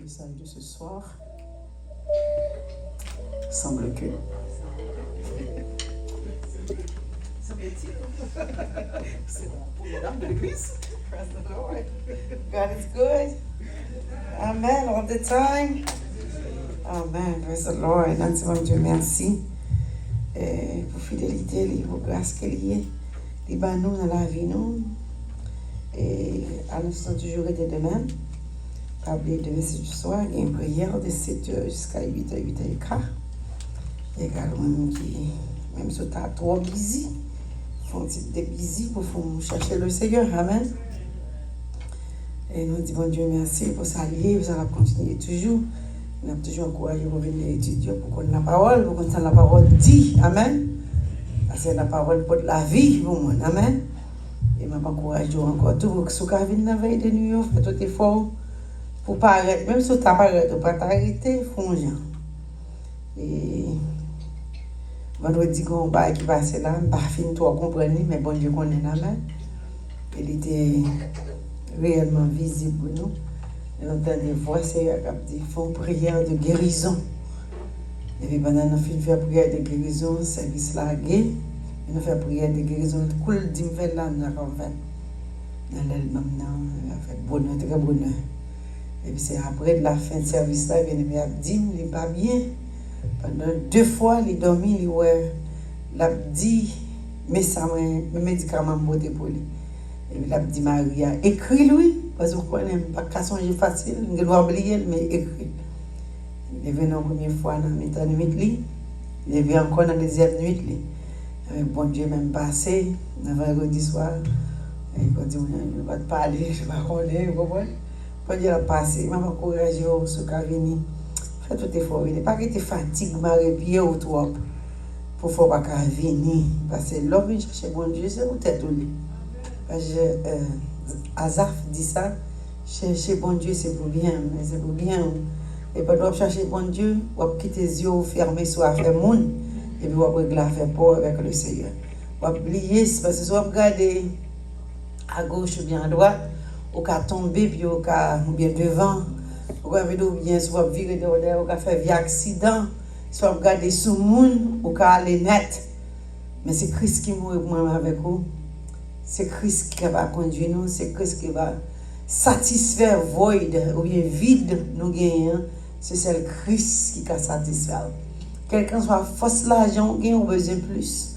message de ce soir. Semble que. C'est pour les dames de l'église. Praise the Lord. God is good. Amen. All the time. Amen. Praise the Lord. Nanti, mon Dieu, merci pour fidélité, pour grâce qu'il y ait. Les nous dans la vie, nous. Et à l'instant, toujours été de même. Pas oublier de message du soir. Il y a une prière de 7h jusqu'à 8h, 8h15. Et également, même si tu es trop busy, font des busy pour chercher le Seigneur. Amen. Et nous disons, bon Dieu, merci pour s'allier. Vous allez continuer toujours. Nous avons toujours encouragé à revenir étudier pour qu'on ait la parole, pour qu'on ait la parole dit. Amen. Parce que la parole porte la vie pour moi. Amen. Et je m'encourage encore tout pour que ce soit dans la veille de New York, fait tout effort pour ne pas arrêter. Même si tu n'as pas arrêté, pour ne pas t'arrêter, fongeant. Et vendredi, quand on va qui passe là, je ne pas fini de comprendre, mais bon Dieu connaît. Amen. Il était réellement visible pour nous. Et on entend des voix, c'est qu'ils font prière de guérison. Et puis pendant qu'on fait prière de guérison, le service largué, on fait prière de guérison, cool dit fait là, on a fait. Dans l'album, on a fait bonheur, très bonheur. Et puis c'est après la fin de service là, il a dit, il n'est pas bien. Pendant 2 fois, il a dormi, il a dit, mais ça m'a médicament monté pour lui. Et puis il a dit, Maria, écris-lui. Parce que vous ne pouvez pas songer facile, vous devez oublier, mais écrit. Il est venu la première fois dans la nuit, il est venu encore dans la deuxième nuit. Avec bon Dieu, même passé, le vendredi soir, il a dit, je ne vais pas te parler, je ne vais pas connaître, vous comprenez? Bon Dieu a passé, il m'a encouragé à ce qu'a venu. Faites tout effort, il n'est pas que tu fatigues, mais pied ou trop, pour ne pas venir. Parce que l'homme vient chercher bon Dieu, c'est peut-être lui. Parce que Azaf dit ça, chercher bon Dieu c'est pour bien, mais c'est pour bien. Et pendant que chercher bon Dieu, on va quitter les yeux fermés sur l'affaire monde, et puis on va régler l'affaire pour avec le Seigneur. On va oublier, parce que si on regarde à gauche ou bien à droite, on va tomber, puis on va bien devant, on va bien, si on va virer derrière, on va faire via accident, si on va regarder sous le monde, on va aller net. Mais c'est Christ qui mourut pour moi avec vous. C'est Christ qui va conduire nous, c'est Christ qui va satisfaire void ou bien vide nous gagnons. C'est celle Christ qui va satisfaire. Quelqu'un soit force l'argent, gagne ou besoin plus.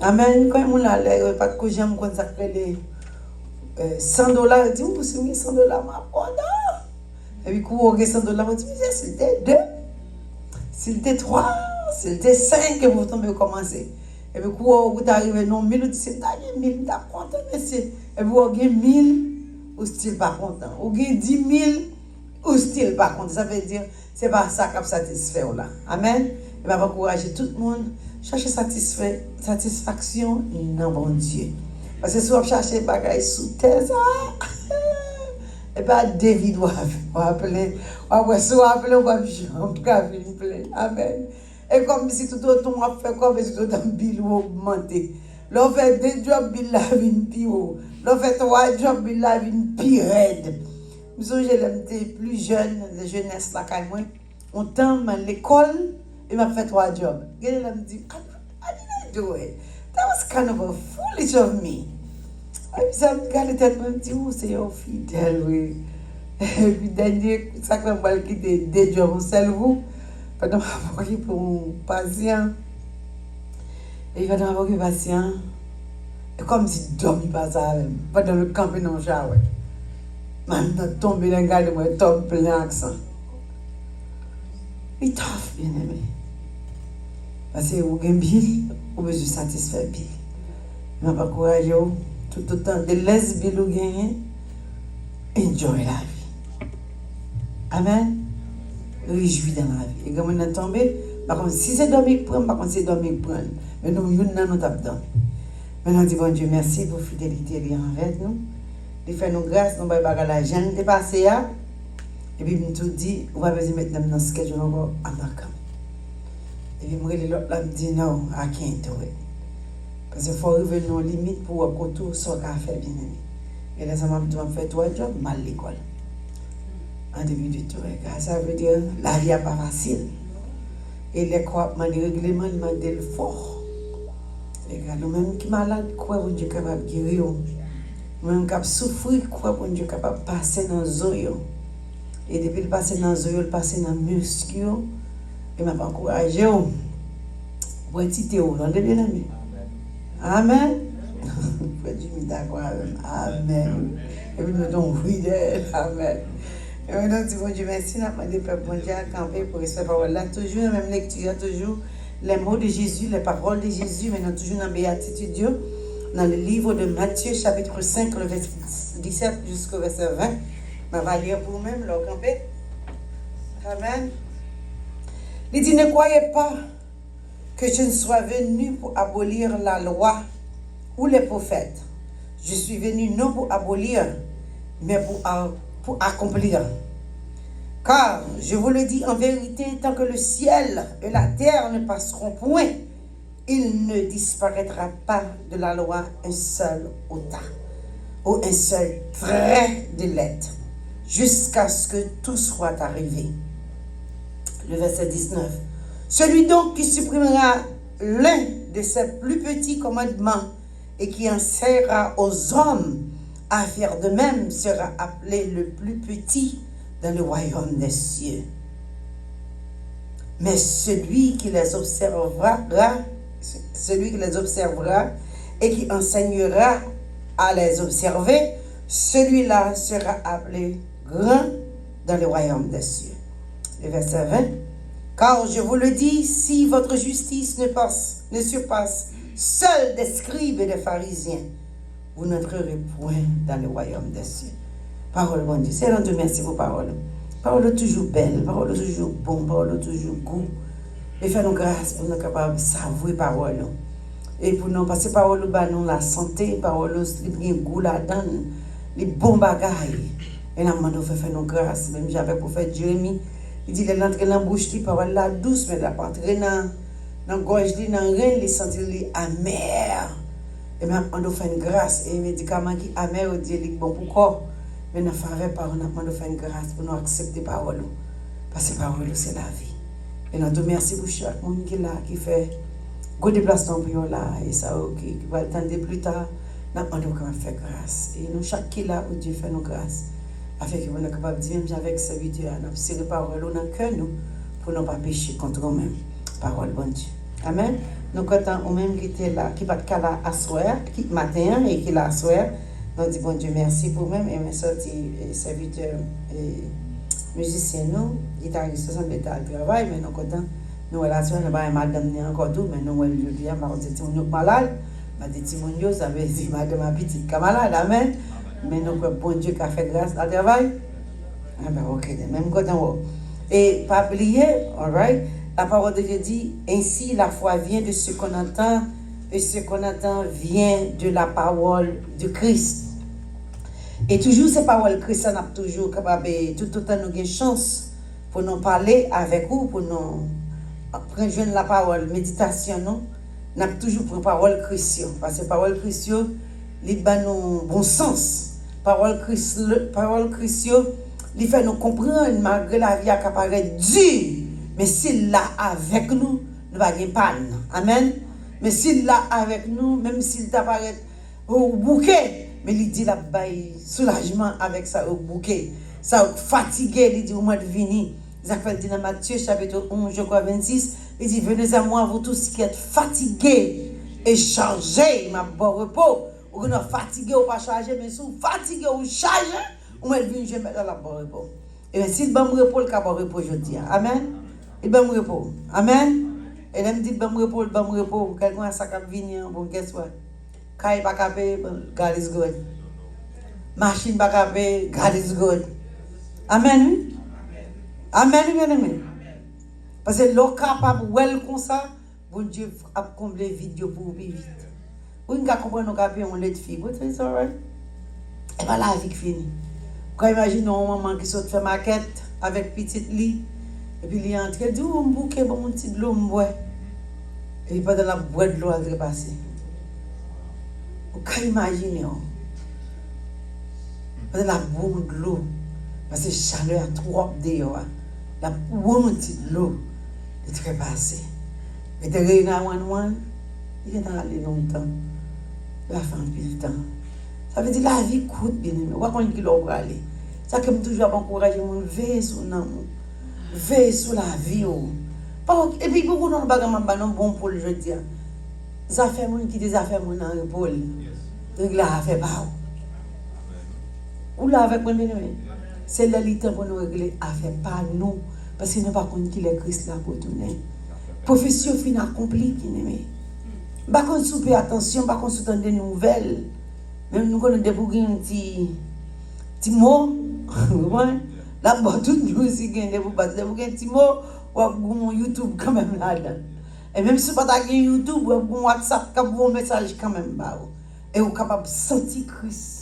Amen. Quand on a l'air, pas que j'aime consacrer les $100, il dit, vous c'est $100, ma bonne. Et puis, quand on a $100, on dit, c'était 2, c'était 3, c'était 5 que vous tombez commencer. Et puis, quand vous arrivez non 1000, vous dites, c'est 1000, vous êtes content, monsieur. Et puis, vous avez 1000, vous n'êtes pas content. Vous avez 10 000, vous n'êtes pas content. Ça veut dire, c'est pas ça qui va satisfaire là. Amen. Et bien, je vais encourager tout le monde, chercher satisfaction dans bon Dieu. Parce que si vous cherchez des bagages sous terre, ça, et bien, David va appeler, on va appeler, on va appeler. Amen. Et comme si tout autant on fait comme si tout autant bill augmenté. L'on fait 2 jobs, bill la vie plus haut. L'on fait 3 jobs, bill la vie plus raide. Nous sommes plus jeunes, les jeunesses là quand même. On tombe à l'école et m'a fait 3 jobs. Et elle me dit, how did I do it? That was kind of a foolish of me. Et puis ça me regarde tête, me dit, oh c'est un fidèle, oui. Et puis dernier, ça quand même quitter 2 jobs, seul vous. Pendant que je suis pour un patient, et pendant que je suis patient, c'est comme si je dormais pas ça. Pendant que je campais dans le shower, je suis tombé dans le gars de moi, je tombe plein d'accent. C'est tough, bien aimé. Parce que vous avez un bill, vous avez satisfaire bill. Je vais encourager tout le temps de laisser bill ou gagner, enjoy la vie. Amen. Réjouis dans la vie. Et quand on est tombé, par contre, si c'est dormir prendre, par contre, c'est dormir prendre. Mais nous, nous tapons dormi. Maintenant, dis bon Dieu, merci pour fidélité envers nous. De faire nos grâces, nous allons faire la jeune dépassée. Et puis, nous tout dit, on va mettre dans ce que je encore à ma camp. Et puis, moi, l'autre là me dit, non, I can't do it. Parce qu'il faut arriver à nos limites pour que tout soit fait bien aimé. Et là, ça m'a fait 3 jobs, mal l'école. En début du tout, ça veut dire la vie n'est pas facile. Et les corps demandent le règlement, ils demandent le fort. Nous-mêmes qui sommes malades, quoi, bon Dieu est capable de guérir. Nous-mêmes qui souffrir, quoi, bon Dieu est capable de passer dans les os. Et depuis le passer dans les os, le passer dans les muscles. Et m'a encouragé. Pour être théo, vous bien aimé. Amen. Vous dites d'accord avec Amen. Et puis nous donnons oui d'elle. Amen. Et maintenant, dis bon Dieu, merci, nous avons des peuples mondiaux à camper pour rester parole là. Toujours la même lecture, toujours les mots de Jésus, les paroles de Jésus, maintenant toujours dans la béatitude Dieu, dans le livre de Matthieu, chapitre 5, le verset 17 jusqu'au verset 20. Je vais lire pour vous-même, là, camper. Amen. Il dit, ne croyez pas que je ne sois venu pour abolir la loi ou les prophètes. Je suis venu non pour abolir, mais pour accomplir. Car, je vous le dis en vérité, tant que le ciel et la terre ne passeront point, il ne disparaîtra pas de la loi un seul iota ou un seul trait de lettre, jusqu'à ce que tout soit arrivé. Le verset 19. Celui donc qui supprimera l'un de ses plus petits commandements et qui enseignera aux hommes à faire de même sera appelé le plus petit dans le royaume des cieux. Mais celui qui les observera et qui enseignera à les observer, celui-là sera appelé grand dans le royaume des cieux. Le verset 20. Car je vous le dis, si votre justice ne surpasse seul des scribes et des pharisiens, vous n'entrerez point dans le royaume des cieux. Parole, bon Dieu, Seigneur, nous te remercions pour parole. Parole toujours belle, parole toujours bon, parole toujours goût. Et fais-nous grâce pour nous capables de savourer parole. Et pour nous passer parole, nous la santé, parole, les goût là-dedans, les bons bagailles. Et nous demandons de faire nous grâce. Même j'avais pour faire Jérémie, il dit, il entre dans la bouche, parole là douce, mais il n'a pas entré dans la gorge, dans le rein, il sentit amer. Et même on doit faire une grâce. Et les médicaments qui amer, on dit, c'est bon pour le corps. Mais nous faisons parole, on doit faire une grâce pour nous accepter la parole. Parce que la parole, c'est la vie. Et nous te remercions pour chaque monde qui est là, qui fait un déplacement pour là, et ça, qui va attendre plus tard. Nous devons faire grâce. Et nous, chaque qui est là, où Dieu fait nos grâces. Afin que nous soyons capables de dire, même avec serviteur, nous avons la parole dans le cœur, pour ne pas pécher contre nous-mêmes. Parole, bon Dieu. Amen. Nous comptons au même qui était là, qui va être là à soir, qui matin et qui est là à soir. Nous disons, bon Dieu, merci pour nous-mêmes. Et mes serviteurs et musiciens, nous, guitaristes, nous sommes au travail, mais nous comptons, nous relations, nous avons madame encore tout, mais nous avons le dia, nous avons dit, nous sommes malades. Nous avons dit, mon Dieu, ça veut dire, madame a petite malade. Amen. Mais nous, bon Dieu, qui a fait grâce à travail. Ah ben, ok, même quand on et pas oublier, alright, la parole de Dieu dit, ainsi la foi vient de ce qu'on entend, et ce qu'on entend vient de la parole de Christ. Et toujours ces paroles de Christ, on a toujours capable, tout autant nous avons chance pour nous parler avec vous, pour nous prendre la parole, méditation, nous avons toujours pour parole de Christ. Parce que parole de Christ, il a nous bon sens. Parole Christ, il fait nous comprendre malgré la vie qui apparaît dure. Mais s'il l'a avec nous, nous va pas panne. Amen. Mais s'il l'a avec nous, même s'il t'apparaît au bouquet, mais il dit la baille soulagement avec ça au bouquet. Ça fatigué, il dit au mois de venir. Ça fait dit dans Matthieu chapitre 11, je crois 26, il dit venez à moi vous tous qui êtes fatigués et chargés, ma bon repos. Ou êtes fatigué ou pas chargé, mais si vous fatigué ou chargé, vous êtes venu je mettre dans la bon repos. Et bien si le bon repos, le cas bon repos je dis. Amen. Le bon repos. Amen. Et là me dit bon repos, quelqu'un a ça qui vient, bon guess what? Kai pas capé, God is good. Machine pas capé, God is good. Amen. Amen, bien aimé. Parce que l'eau capable well comme ça, bon Dieu a comblé vidéo pour vous vite. Vous ne comprenez pas qu'on a un lait de fille, c'est alright. Et bien la vie qui finit. Quand imaginez un maman qui saute faire maquette avec petite lit, et puis il entre, il dit, oh, un bouquet, bon, mon petit de l'eau, m'bois. Et il pas de la boîte de l'eau à repasser. Vous pouvez imaginer, de la bombe de l'eau. Parce que chaleur trop dehors. La montée de l'eau est très passée. Mais de réunion à one, il est allé longtemps. La fin de temps. Ça veut dire la vie coûte bien aimé. Où est-ce qu'il va aller? Ça que me toujours encourager mon veiller sur l'amour. Veille sur la vie. Et puis beaucoup de gens bon pour le jeudi. Ça fait mon qui des affaires mon dans l'épaule. Donc là fait pas. Ou là avec moi bien aimé. C'est là le temps pour nous régler affaire pas nous parce que nous pas connait qui est Christ là pour tourner. Profession fin accomplie bien aimé. Pas qu'on souper attention, pas qu'on s'entend des nouvelles. Même nous connaissons des bouquins petit mot. La bonne toute musique gagne pour battre les bouquins petit mot ou YouTube quand même là. Et même si pas ta YouTube ou WhatsApp comme bon message quand même ba. Et vous capable sentir Christ.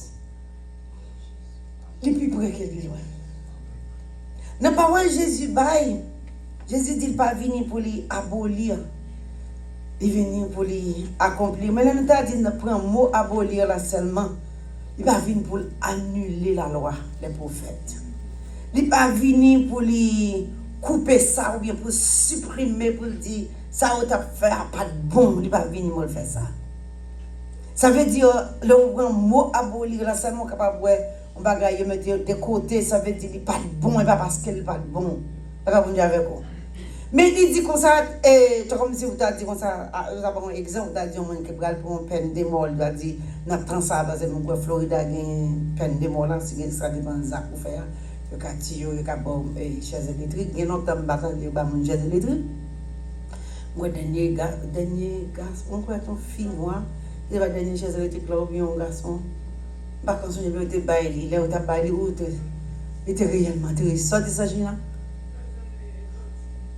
Les plus près qu'il est loin. N'a pas voir Jésus bail. Jésus dit pas venir pour les abolir. Il vient pour les accomplir. Mais là, nous avons dit, nous prenons le mot abolir là seulement. Il va venir pour annuler la loi, les prophètes. Il va venir pour les couper ça ou bien pour supprimer, pour dire, ça on t'a fait pas de bon. Il va venir pour faire ça. Ça veut dire, le mot abolir là seulement capable de on va mettre de côté, ça veut dire qu'il n'est pas de bon, et pas parce qu'il n'est pas de bon. Ça va venir avec vous. Mais il dit comme ça, comme si vous avez dit comme ça, vous avez un exemple, vous avez dit que vous avez une peine de mort, vous avez dit, nous avons ça, parce que Floride a une peine de mort, si ça dépend de ça pour faire, le cas de Tio, le cas de chaise électrique, il y a longtemps que je vais faire une chaise électrique. Moi, dernier garçon, on croit ton fille, moi, il va dernier chaise électrique là, ou bien un garçon, par contre, je vais te bailler, il est baillé, il était réellement triste. Sortez ça, Gina.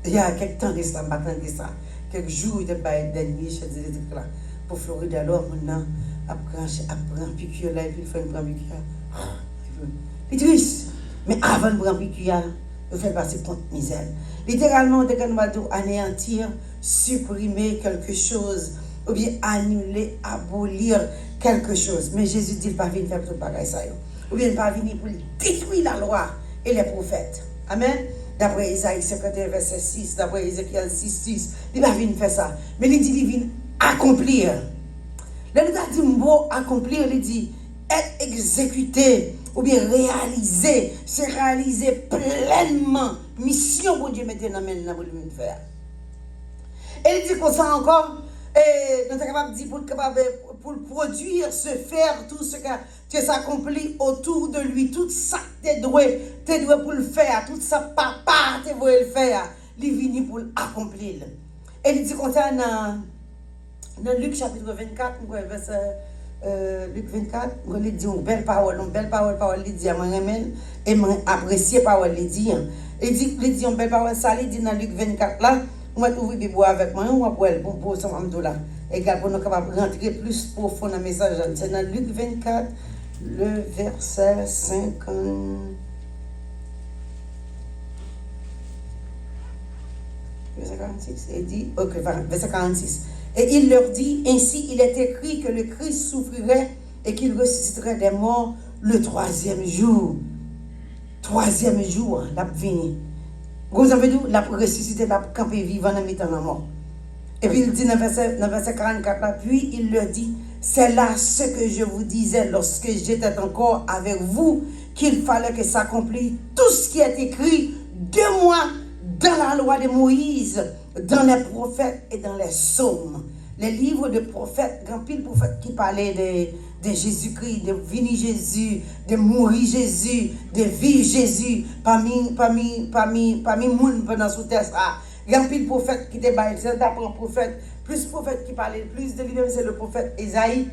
Il y a quelques temps de ça, quelques jours, il était baillé dernier chaise électrique là, pour Floride, alors maintenant, après un piqûre là, il fait une grande piqûre. Il est triste. Mais avant de prendre piqûre, il fait passer contre misère. Littéralement, dès qu'on va anéantir, supprimer quelque chose, ou bien annuler, abolir quelque chose. Mais Jésus dit, il ne va pas venir faire tout le bagage ça. Ou bien il ne va pas venir pour détruire la loi et les prophètes. Amen. D'après Isaïe 51, verset 6, d'après Ézéchiel 6, 6, il ne va pas venir faire ça. Mais il dit, il vient accomplir. Là, il a dit, mot accomplir, il dit, être exécuté, ou bien réaliser, c'est réaliser pleinement mission pour Dieu mettre dans la main pour lui faire. Et il dit comme ça encore, et nous sommes capables de dire pour produire, se faire tout ce que s'accomplit autour de lui, tout ça que tu dois pour le faire, tout ça papa tu dois le faire, il vient pour l'accomplir. Et il dit comme ça dans Luc chapitre 24, verset Luc 24, il dit une belle parole, il dit à moi et apprécier parole, il dit une belle parole, ça il dit dans Luc 24 là. Moi, je vais boire avec moi, on va boire pour ça, là. Et pour nous capables de rentrer plus profond dans le message. C'est dans Luc 24, le verset 50. Verset 46, il dit, ok, verset 46. Et il leur dit, ainsi il est écrit que le Christ souffrirait et qu'il ressusciterait des morts le troisième jour. Troisième jour, la venue. Vous avez dit, la ressuscité, la campé vivant dans la mort. Et puis il dit dans verset 44, là, puis il leur dit, c'est là ce que je vous disais lorsque j'étais encore avec vous, qu'il fallait que s'accomplisse tout ce qui est écrit de moi dans la loi de Moïse, dans les prophètes et dans les psaumes. Les livres de prophètes, grand pile prophètes qui parlaient de Jésus-Christ, de venir Jésus, de mourir Jésus, de vivre Jésus, parmi monde pendant sous terre. Grand pile prophète qui était baillé, c'est d'après un prophète, plus prophète qui parlait plus de lui-même, c'est le prophète Isaïe.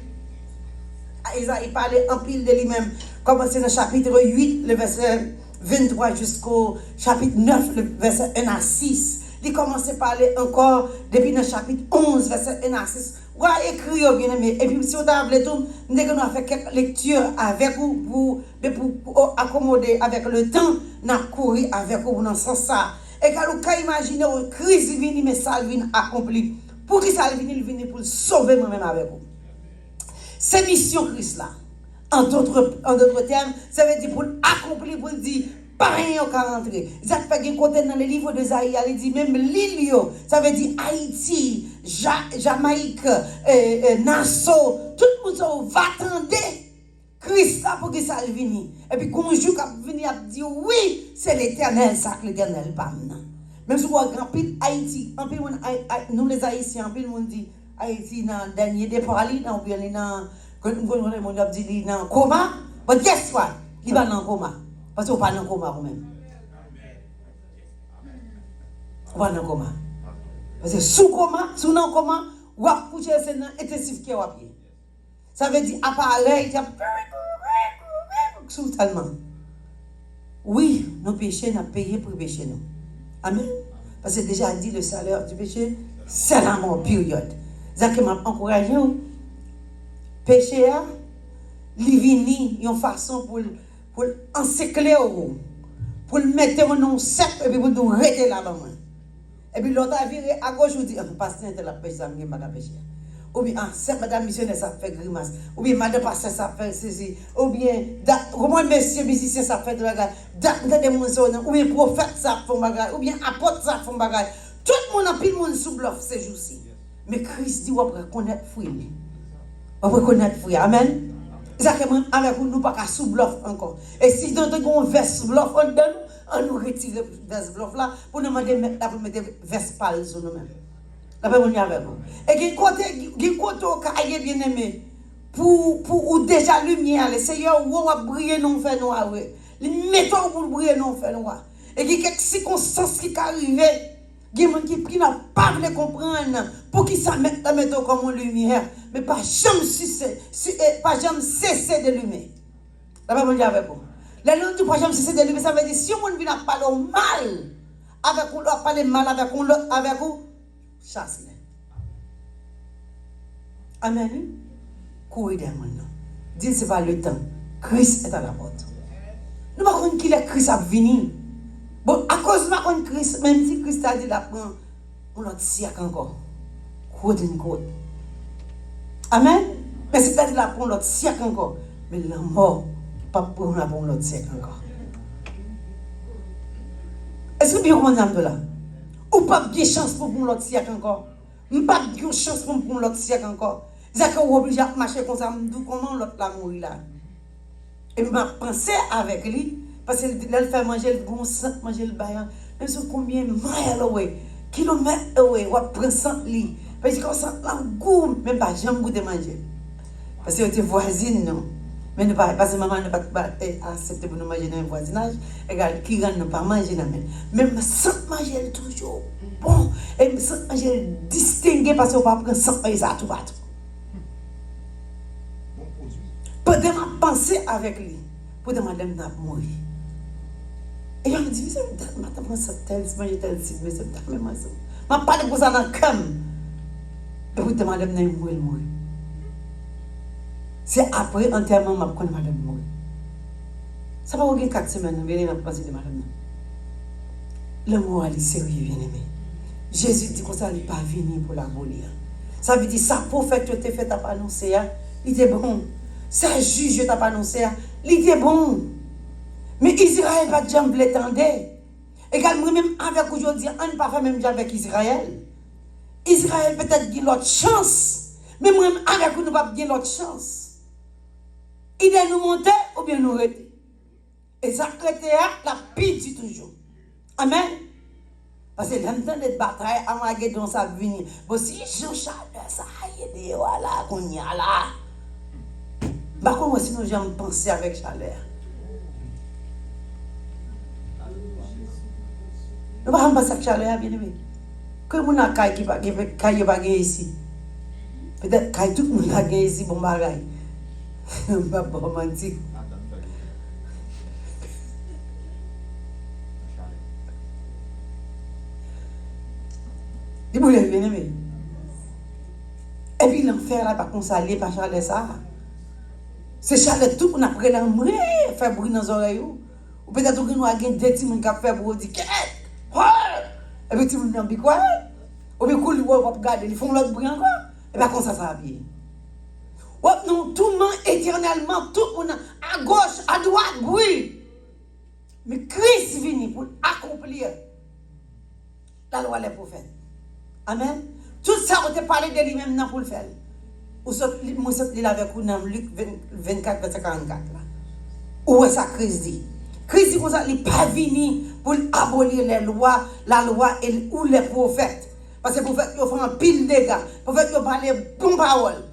Isaïe parlait en pile de lui-même. Commencez dans le chapitre 8, le verset 23 jusqu'au chapitre 9, le verset 1 à 6. Il commence à parler encore depuis le chapitre 11, verset 1 à 6. Vous avez écrit, bien aimé. Et puis, si vous avez tout, nous avons fait quelques lectures avec vous pour accommoder avec le temps, nous avons couru avec vous dans ce sens. Et quand vous imaginez une crise vient, mais ça vient accompli. Pour qui ça vient, il vient pour sauver moi-même avec vous. C'est mission Christ là. En d'autres termes, ça veut dire pour accomplir, pour dire, pas rien qui rentrer. Ça fait que côté dans le livre de Isaïe, il dit même l'île, ça veut dire Haïti, Jamaïque, Nassau, tout le monde va attendre Christ pour que ça vienne. Et puis quand un jour qu'il vient, il dit oui, c'est l'Éternel, ça que l'Éternel parle. Même si vous avez un peu Haïti, nous les Haïtiens, un peu le monde dit Haïti dans le dernier départ, ou bien quand on dit dans le coma, mais guess what? Il va dans le coma. Parce que vous pas dans le coma vous-même. Vous pas dans le coma. Parce que sous coma, sous non coma, vous avez couché dans intensif qui est à pied. Ça veut dire appareil, sous tellement. Oui, nos péchés, nous payé pour pécher nous. Amen. Parce que déjà dit le salaire du péché, c'est la mort, période. Ça qui m'a encouragé, péché, il y a une façon pour encercler, pour le mettre en sec et puis pour nous arrêter là-bas. Et puis l'autre a viré à gauche, vous dit, pasteur, c'est la péché, ça ne pas péché. Ou bien, c'est madame missionnaire, ça fait grimace. Ou bien, madame pasteur, ça fait ceci. Ou bien, comment monsieur musicien, ça fait de la gagne. Ou bien, prophète, ça fait bagage. Ou bien, apôtre, ça fait bagage. Tout le monde a pile monde sous bluff ces jours-ci. Mais Christ dit, on va reconnaître fruit. On va reconnaître fruit. Amen. Exactement, avec nous, nous pas qu'à sous bluff encore. Et si nous avons un verse sous bluff, on nous retire le verse bluff là, pour nous demander pour mettre verse pâle sur nous-mêmes. La paix avec vous. Et qui côté au bien aimé pour déjà lumière, le Seigneur où on va briller non fait noir. Les mettons pour briller non fait noir. Et qui quelques circonstances qui arrivent, il y a des gens qui n'ont pas de comprendre pour qu'ils ça mette comme une lumière, mais pas jamais cesser de lumière. La paix avec vous. La langue du pas jamais cesser de lumière, ça veut dire si on vient parler mal avec vous, parler mal avec vous. Chasse-les. Amen. Courez derrière maintenant. Dis c'est pas le temps. Christ est à la porte. Nous ne savons pas qui est Christ à venir. Bon, à cause de Christ, même si Christ a dit la prend, on l'autre siècle encore. Côte une côte. Amen. Mais c'est à dire la prend l'autre siècle encore. Mais la mort, pas pour l'autre siècle encore. Est-ce que bien comment de là? Ou pas de chance pour l'autre siècle encore. Pas de chance pour l'autre siècle encore. C'est qu'on est obligé de marcher comme ça, comment l'autre la mourir là. Et je pensé avec lui, parce qu'il fait manger le bon sang, manger le bain. Même si combien de miles kilomètres away, on prend sang lui. Parce que quand ça a goût, même pas jamais goûter manger. Parce que tu es voisine, non. Mais ne pas, parce que maman ne pas accepter pour nous manger dans le voisinage, égal, qui ne pas manger dans le même. Même sans manger toujours bon, et sans manger distingué parce qu'on ne peut pas prendre sans manger ça tout partout. Pendant ma pensée avec lui, pour demander de mourir. Et il me dit, je vais prendre ça tel, je vais manger tel, mais c'est pas même ça. Je ne vais pas parler pour ça dans le cam. Et pour demander de mourir. C'est après enterrement que je vais madame mourir. Ça va vous 4 semaines, je vais passer de madame. Le mot est sérieux, bien aimé. Jésus dit que ça n'est pas venu pour l'abolir. Ça veut dire, ça prophète que tu as fait annoncer, il était bon. Ça juge que tu as annoncé, il était bon. Mais Israël va jamais l'étendre. Également, même avec aujourd'hui, on ne pas faire même avec Israël. Israël peut-être qu'il a l'autre chance. Mais moi, avec nous, nous pas bien l'autre chance. Il est nous monter ou bien nous arrêter. Et ça, la pitié toujours. Amen. Parce que dans le temps de bataille, à ma gueule, ça vient. Bon, si Jean Charles, ça a aidé, voilà, qu'on y a là. Par contre, moi, sinon, j'aime penser avec chaleur. Nous ne pouvons pas penser avec chaleur, bien aimé. Que mon accueil qui va gagner ici. Peut-être que tout le monde a gagné ici, bon bagaille. Pas romantique. Dis-moi, bien aimé. Et puis l'enfer là, par contre, ça allait pas Charles ça. C'est Charles tout qu'on a pris l'amour, faire bruit dans les oreilles. Ou peut-être que nous avons des petits gens qui ont fait bruit, dit et puis tout le monde dit quoi? Ou bien qu'on va regarder, ils font l'autre bruit encore. Et bien comme ça va bien. Non, tout le monde éternellement, tout le monde à gauche, à droite, bruit. Mais Christ vient pour accomplir la loi des prophètes. Amen. Tout ça, on te parlé de lui-même pour le faire. Ou ça, moi, je suis avec vous dans Luc 24, verset 44. Où est ça Christ dit? Christ dit qu'il n'est pas venu pour abolir les lois, la loi ou les prophètes. Parce que les prophètes, ils font un pile de dégâts. Les prophètes, ils parlent de bonnes paroles.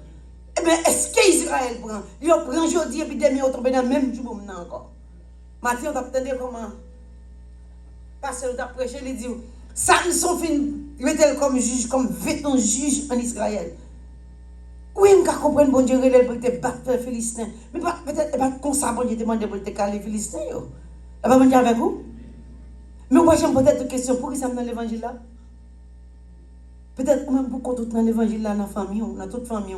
Eh bien, est-ce qu'Israël prend? Il prend aujourd'hui et puis demain, il tombe dans le même jour encore. Matthieu, on a entendu comment? Parce que nous avons prêché, il dit, Samson finit comme juge, comme véton juge en Israël. Oui, je comprends, bon Dieu, il pour te battre les Philistins. Mais peut-être pas comme ça, bon Dieu, demande pour te caler les Philistins. Elle va venir avec vous. Mais moi, j'ai peut-être une question, pourquoi ça dans l'évangile là? Peut-être même pourquoi tout dans l'évangile là, dans la famille, dans toute famille,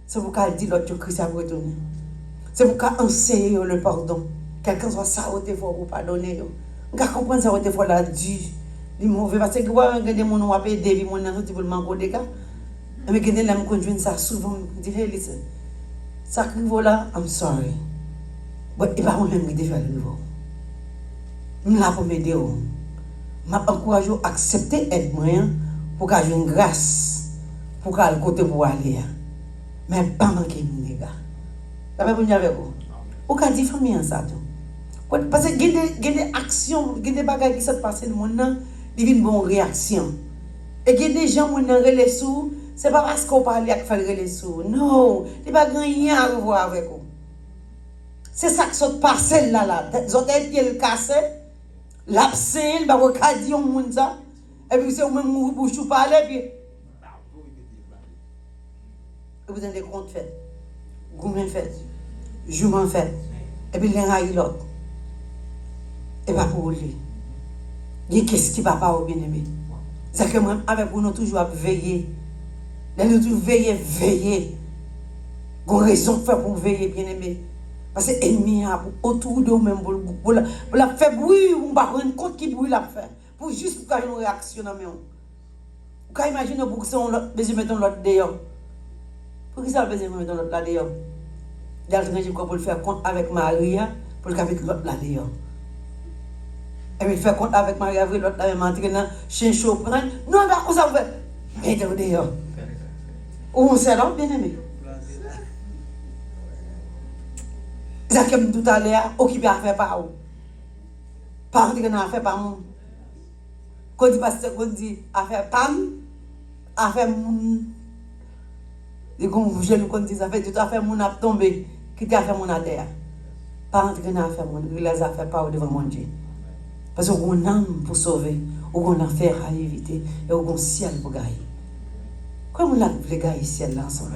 c'est pour qu'elle dise l'autre que Christ a retourné. C'est pour qu'elle enseigne le pardon. Quelqu'un soit ça, au défaut pour pardonner. On comprend ça, au défaut là, Dieu. Les mauvais, parce que quand on a des gens qui ont aidé, ils ont manqué des cas. Mais quand on a conduit ça souvent, je dis, hey, listen, ça qui vaut là, I'm sorry. Mais il va moi-même qui faire le niveau. Je suis là pour m'aider. Je m'encourage à accepter l'aide pour que j'ai une grâce, pour qu'elle côté pour aller. Mais pas manquer de gars. Ça va venir avec vous. Ou quand dit famille en ça tout. Parce que il y a des actions, il y a des bagages qui se passent dans le monde, il y a une bonne réaction. Et il y a des gens qui ont relais sous, c'est pas parce qu'on parle avec faire relais sous. Non, il n'y a pas rien à voir avec vous. C'est ça qui se passe là. Ils ont été le cassé, l'absent, il va regarder au monde ça. Et puis c'est au même où vous parlez, puis vous avez des comptes faits, gourmets faits, juments faits, et puis l'un a eu l'autre. Et pas pour lui. Il qu'est-ce qui va pas au bien-aimé? C'est que moi, avec vous, nous toujours à veiller. Nous toujours veiller. Nous avons raison de faire pour veiller, bien-aimé. Parce que l'ennemi a autour de nous-mêmes pour la faire bruit, on va rendre compte qui bruit la fait. Pour juste pour qu'il y ait une réaction dans nous. Vous pouvez imaginer pour que on besoin de mettre l'autre dehors. Pour qui ça besoin de mettre l'autre là dehors? Il y a le pour le faire compte avec Maria, pour le faire avec l'autre là dehors. Et puis faire compte avec Maria, l'autre là, m'entrer dans chien chaud, prendre. Non, mais comment ça vous fait? Mettez-vous dehors. Ou on sait là, bien aimé. Ça comme tout à l'heure, occupé à faire par où? Pas rentrer dans l'affaire par moi. Quand dit pasteur, quand dit affaire pam, affaire moun. Et comme je le dis, ça fait tout affaire moun a tombé, qui t'a fait mon à terre. Pas rentrer dans l'affaire moun, les affaires par devant mon Dieu. Parce qu'on a une âme pour sauver, on a une affaire à éviter, et on a un ciel pour gagner. Comment on a voulu gagner le ciel là ensemble?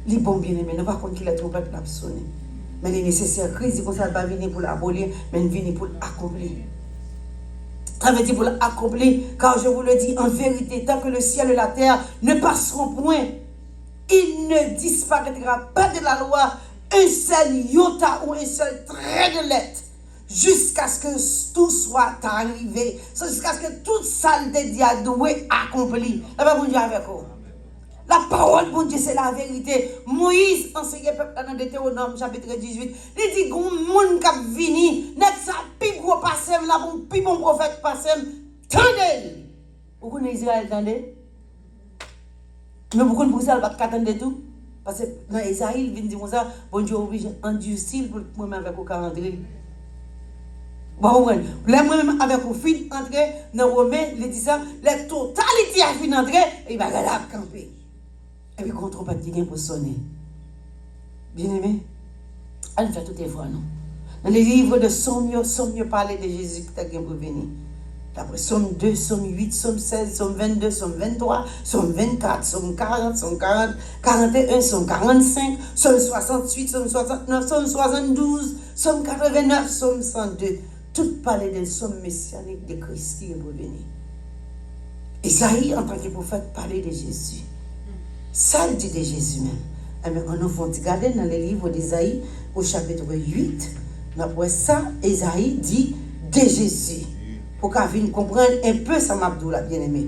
Les bons bien-aimés, ne pas contre qu'il a trompette l'a sonné. Mais les nécessaires, Christ, il ne va pas venir pour l'abolir, mais il vient pour l'accomplir. Ça veut dire pour l'accomplir, car je vous le dis en vérité, tant que le ciel et la terre ne passeront point, il ne disparaîtra pas de la loi un seul iota ou un seul trait de lettre, jusqu'à ce que tout soit arrivé, jusqu'à ce que toute saleté diadouée accomplie. La parole de Dieu avec vous. La parole de Dieu, c'est la vérité. Moïse enseignait peuple dans Deutéronome chapitre 18. Il dit qu'on monde qui vini, net ça pi gros passem là bon pi bon prophète passem. Tendez. Vous connaissez Israël tendez? Mais vous connaissez ça pas attendre tout parce que dans Isaïe il vient dire ça, bon Dieu oblige endurcir pour moi-même avec au calendrier. Bon, les moi-même avec au fin entrer dans Romain, il dit ça, la totalité a fin entrer et il va aller à camper. Et puis, contre pas de pour sonner. Bien aimé, allez faire toutes les fois, non? Dans les livres de Somme parler de Jésus qui t'a pour venir. D'après Somme 2, Somme 8, Somme 16, Somme 22, Somme 23, Somme 24, Somme 40, Somme 40, 41, Somme 45, Somme 68, Somme 69, Somme 72, Somme 89, Somme 102. Tout parler de Somme messianique de Christ qui est pour venir. Isaïe, en tant que prophète, parlait de Jésus. Ça dit de Jésus même. Mais on va regarder dans le livre d'Isaïe au chapitre 8. Après ça, Isaïe dit de Jésus. Pour qu'on vienne comprendre un peu ça m'a dit là, bien aimé.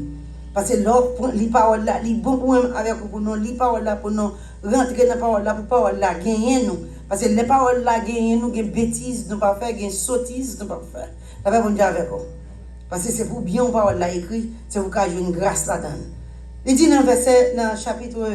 Parce que là, les paroles là, les bons pour avec nous, les paroles là pour nous rentrer dans la parole là, pour parole là, gagner nous. Parce que les paroles là, nous avons bêtises, nous pas faire, nous sottises, nous pas faire. La Bible dit avec vous. Parce que c'est pour bien les paroles là écrit, c'est pour qu'il y ait une grâce là-dedans. Il dit dans verset, dans chapitre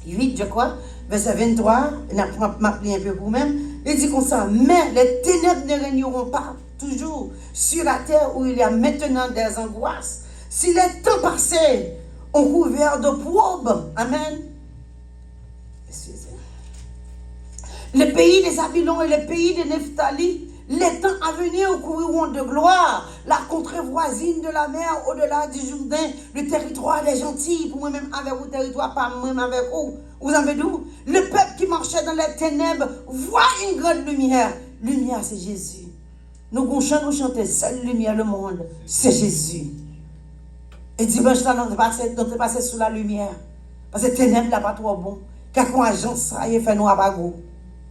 8, je crois, verset 23, il a appelé un peu pour vous-même, il dit comme ça, mais les ténèbres ne régneront pas toujours sur la terre où il y a maintenant des angoisses. Si les temps passés ont couvert de probes, amen. Le pays des Babylons et le pays de Nephtali, les temps à venir couvriront de gloire. La contrée voisine de la mer, au-delà du Jourdain, le territoire des gentils, pour moi-même avec vous, territoire pas moi-même avec vous. Vous en savez d'où? Le peuple qui marchait dans les ténèbres voit une grande lumière. Lumière, c'est Jésus. Nous chantons, seule lumière, le monde, c'est Jésus. Et dimanche là, nous sommes passés sous la lumière. Parce que les ténèbres là pas trop bon. Quelqu'un agence ça, il fait noir pas gros.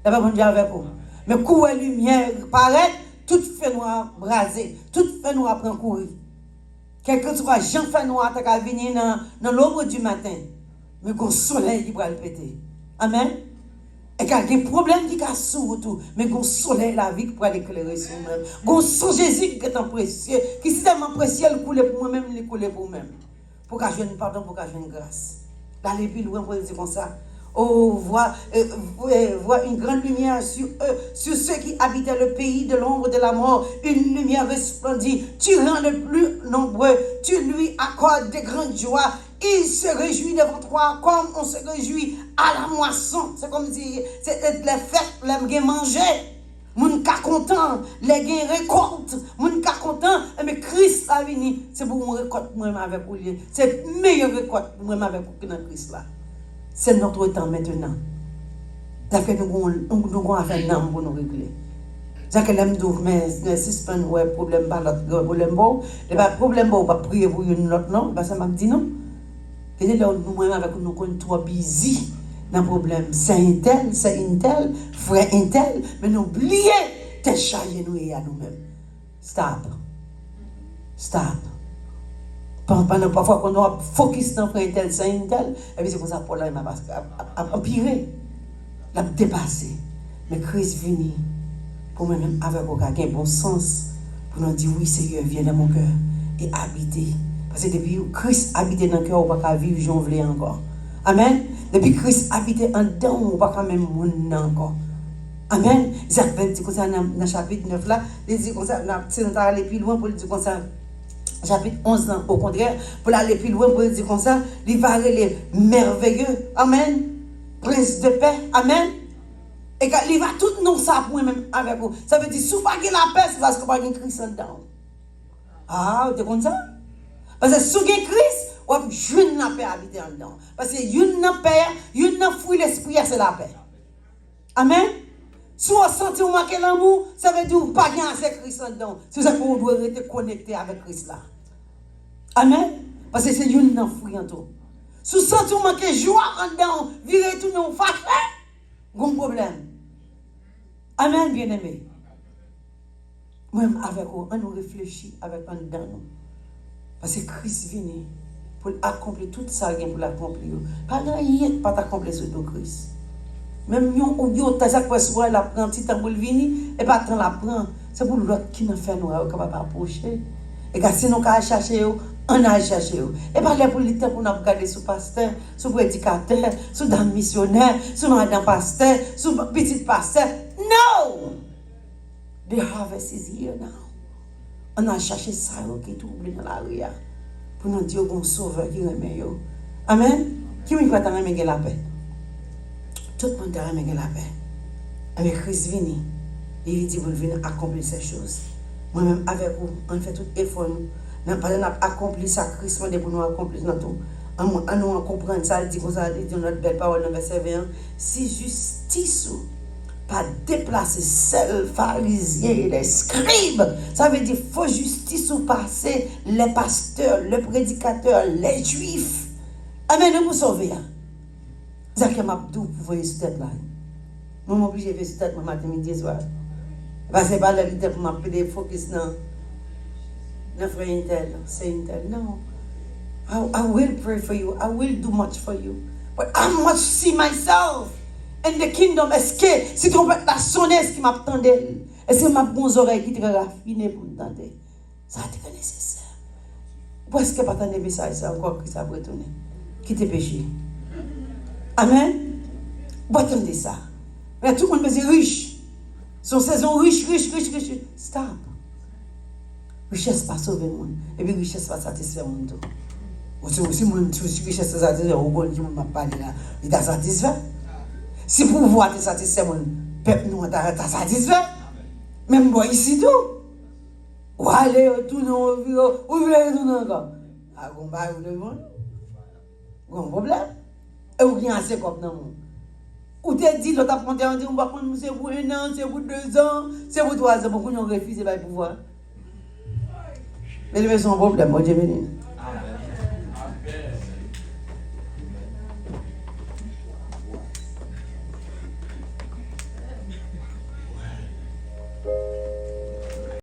Il va pas dire avec vous. Mais quand la lumière paraît, tout fait noir brasé, tout fait noir prend courir. Quelqu'un soit Jean fait noir, tu vas venir dans l'ombre du matin. Mais quand le soleil qui va le péter. Amen. Et quand il y a des problèmes qui cassent sur tout, mais quand le soleil la vie qui va l'éclairer sur nous-mêmes. Quand son Jésus qui est en précieux, qui est tellement précieux, il coule pour moi-même, il coule pour moi-même. Pour que je ne pardon, pour que je ne grâce. D'aller plus loin pour dire comme ça. Oh, vois une grande lumière sur eux, sur ceux qui habitaient le pays de l'ombre de la mort. Une lumière resplendit. Tu rends le plus nombreux. Tu lui accordes de grandes joies. Il se réjouit devant toi comme on se réjouit à la moisson. C'est comme si c'était les fêtes, les gains manger. Moun ka content, les gains récoltent. Moun ka content, mais Christ a venu. C'est pour mon récolte moi-même avec vous. C'est meilleur récolte moi-même avec vous que dans Christ là. C'est notre temps maintenant. Parce que nous avons à faire un pour nous régler. C'est que l'homme dit, mais si c'est un problème, pas l'autre problème, le problème, on va prier pour une autre, non? Parce que je me dis non. Et là, nous, avec nous, nous sommes trop busy dans le problème. C'est un tel, frère un tel, mais nous oublions de charger nous et à nous-mêmes. Stop. Pendant parfois qu'on a focus dans frère tel, c'est un tel, et puis c'est comme ça pour là, il m'a empiré, l'a dépassé. Mais Christ venu pour moi-même avec un bon sens, pour nous dire oui, Seigneur, viens dans mon cœur et habiter. Parce que depuis que Christ habite dans le cœur, on ne peut pas vivre, j'en voulais encore. Amen. Depuis que Christ habite en dedans, on ne peut pas même mourir encore. Amen. Jacques dit comme ça dans le chapitre 9 là, il dit comme ça, si on aller plus loin pour le dire comme ça. Chapitre 11, au contraire, pour aller plus loin, pour dire comme ça, il va aller merveilleux. Amen. Prince de paix. Amen. Et quand il va tout non ça pour même avec vous. Ça veut dire, si vous n'avez pas la paix, c'est parce que vous n'avez pas Christ dedans. Ah, vous êtes comme ça? Parce que si vous avez Christ, vous avez une paix habiter en dedans. Parce que une paix, une fruit l'esprit, c'est la paix. Amen. Si vous sentez vous manquez l'amour, ça veut dire que vous n'avez pas assez Christ en dedans. C'est ça que vous devez être connecté avec Christ là. Amen. Parce que c'est une fruit en tout. Si vous sentez vous manquez joie en dedans, virez tout non fâché, bon problème. Amen, bien-aimé. Même avec vous, on nous réfléchit avec un dedans nous. Parce que Christ vient pour accomplir tout ça pour l'accomplir. Pas rien pas t'accomplir sur ton Christ. Même yo ta ça quoi soit la prend petit temps pour venir et pas tant la prend. C'est pour l'autre qui n'a fait nous capable approcher. Et quand si nous ka chercher on a cherché. Et pas les pour le temps pour nous regarder sur pasteur, sur prédicateur, sur dame missionnaire, sur madame pasteur, sur petit pasteur. No! The harvest is here now. On a cherché ça qui est oublié dans la rue pour nous dire qu'on sauveur qui remet yo. Amen. Qui me va t'en remettre la paix? Tout le monde t'a remis la paix. Avec Christ vini, il dit pour venir accomplir ces choses. Moi-même avec vous, on fait tout effort. Nous avons accompli ça, Christ m'a dit pour nous accomplir dans tout. On comprend ça, il dit comme ça, il dit dans notre belle parole, dans verset 21. Si justice pas déplacer seuls pharisiens et les scribes, ça veut dire faut justice ou passer les pasteurs, les prédicateurs, les juifs. Amen, nous vous sauver. Zachary Mabdou, vous voyez cette tête là. Moi, je suis obligé de faire cette tête matin, midi et soir. Parce que c'est pas la vie pour m'appeler focus dans le frère Intel, c'est Intel. Non. I will pray for you. I will do much for you. But I must see myself. in the kingdom, est-ce que si trompette la sonne, est-ce qu'il m'attendait? Est-ce que ma bonne oreille qui te raffiné pour m'entendre? Ça te nécessaire. Pourquoi est-ce que pas t'entendre message ça encore que ça va retourner? Qui te péché? Amen. Pourquoi t'entendre ça? Mais tout le monde me dit riche. Son saison riche. Stop. Richesse pas sauver le monde. Et puis richesse pas satisfaire le monde. Si mon richesse satisfaire, au bon Dieu m'a parlé là, il t'a satisfait. Si pouvoir te satisfaire mon peuple nous t'a satisfait. Même moi ici tout. Ou aller tourner au bureau, ou voulez tourner encore. Ah on va où le monde. Bon problème. Et ou bien assez comme non. Ou te dit l'autre apprenti on dit on va prendre c'est pour 1 an, c'est pour 2 ans, c'est pour 3 ans, beaucoup nous refusé par pouvoir. Mais c'est un problème, moi Dieu béni.